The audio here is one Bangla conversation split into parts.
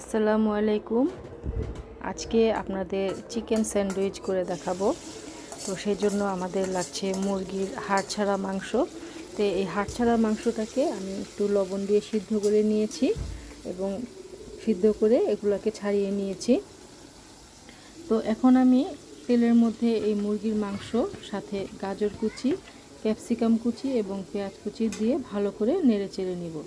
আসসালামু আলাইকুম। আজকে আপনাদের চিকেন স্যান্ডউইচ করে দেখাবো। তো সেই জন্য আমাদের লাগছে মুরগির হাড় ছাড়া মাংস। তো এই হাড় ছাড়া মাংসটাকে আমি একটু লবণ দিয়ে সিদ্ধ করে নিয়েছি এবং সিদ্ধ করে এগুলোকে ছাড়িয়ে নিয়েছি। তো এখন আমি তেলের মধ্যে এই মুরগির মাংস সাথে গাজর কুচি, ক্যাপসিকাম কুচি এবং পেঁয়াজ কুচি দিয়ে ভালো করে নেড়ে চেড়ে নিব।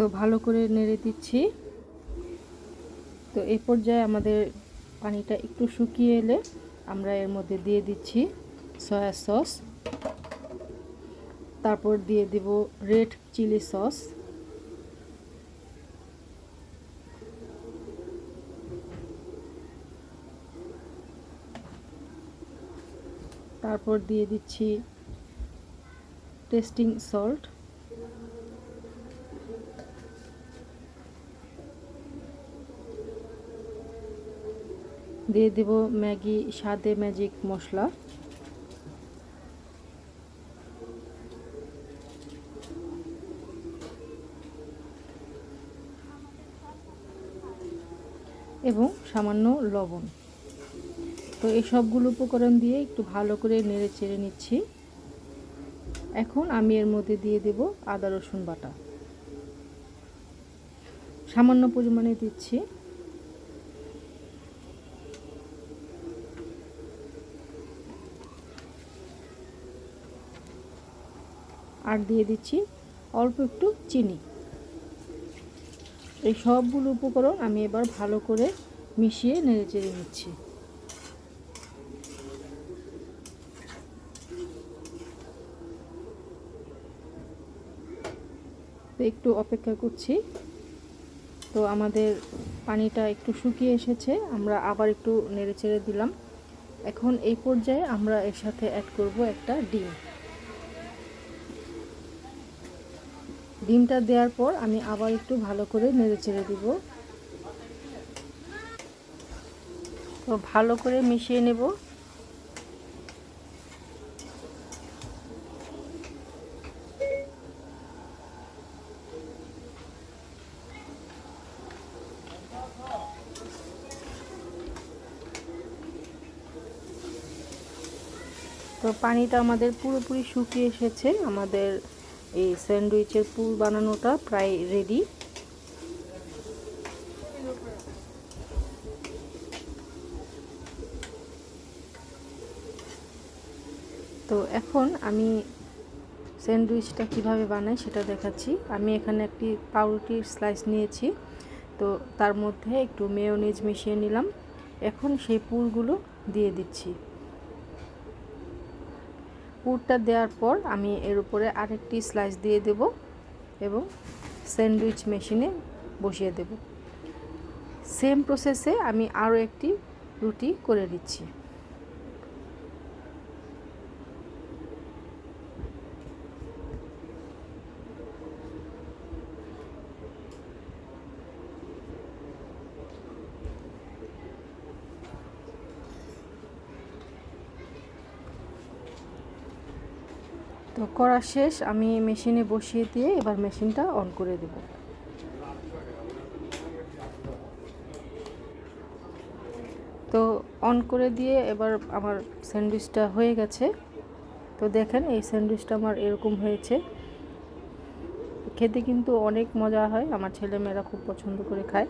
তো ভালো করে নেড়ে দিচ্ছি। তো এই পর্যায়ে আমাদের পানিটা একটু শুকিয়ে এলে আমরা এর মধ্যে দিয়ে দিচ্ছি সয়া সস, তারপর দিয়ে দেব রেড চিলি সস, তারপর দিয়ে দিচ্ছি টেস্টিং সল্ট, দিয়ে দেব ম্যাগি স্বাদে ম্যাজিক মশলা, এবং সামান্য লবণ। তো এই সবগুলো উপকরণ দিয়ে একটু ভালো করে নেড়ে চেড়ে নিচ্ছি। এখন আমি এর মধ্যে দিয়ে দেব আদা রসুন বাটা, সামান্য পরিমাণে দিচ্ছি। আর দিয়ে দিচ্ছি অল্প একটু চিনি। এই সবগুলো উপকরণ আমি এবার ভালো করে মিশিয়ে নেড়ে চেড়ে নিচ্ছি। তো একটু অপেক্ষা করছি। তো আমাদের পানিটা একটু শুকিয়ে এসেছে, আমরা আবার একটু নেড়ে চেড়ে দিলাম। এখন এই পর্যায়ে আমরা এর সাথে অ্যাড করব একটা ডিম। ডিমটা দেওয়ার পর আমি আবার একটু ভালো করে নেড়ে চেড়ে দিব। তো ভালো করে মিশিয়ে নেব। তো পানিটা আমাদের পুরোপুরি শুকিয়ে এসেছে। আমাদের এই স্যান্ডউইচের পুর বানানোটা প্রায় রেডি। তো এখন আমি স্যান্ডউইচটা কিভাবে বানাই সেটা দেখাচ্ছি। আমি এখানে একটি পাউরুটির স্লাইস নিয়েছি। তো তার মধ্যে একটু মেয়োনিজ মিশিয়ে নিলাম। এখন সেই পুরগুলো দিয়ে দিচ্ছি। পুরটা দেওয়ার পর আমি এর উপরে আরেকটি স্লাইস দিয়ে দেব এবং স্যান্ডউইচ মেশিনে বসিয়ে দেব। সেম প্রসেসে আমি আরও একটি রুটি করে দিচ্ছি। তো করা শেষ, আমি মেশিনে বসিয়ে দিয়ে এবার মেশিনটা অন করে দেব। তো অন করে দিয়ে এবার আমার স্যান্ডউইচটা হয়ে গেছে। তো দেখেন এই স্যান্ডউইচটা আমার এরকম হয়েছে। খেতে কিন্তু অনেক মজা হয়, আমার ছেলেমেয়েরা খুব পছন্দ করে খায়।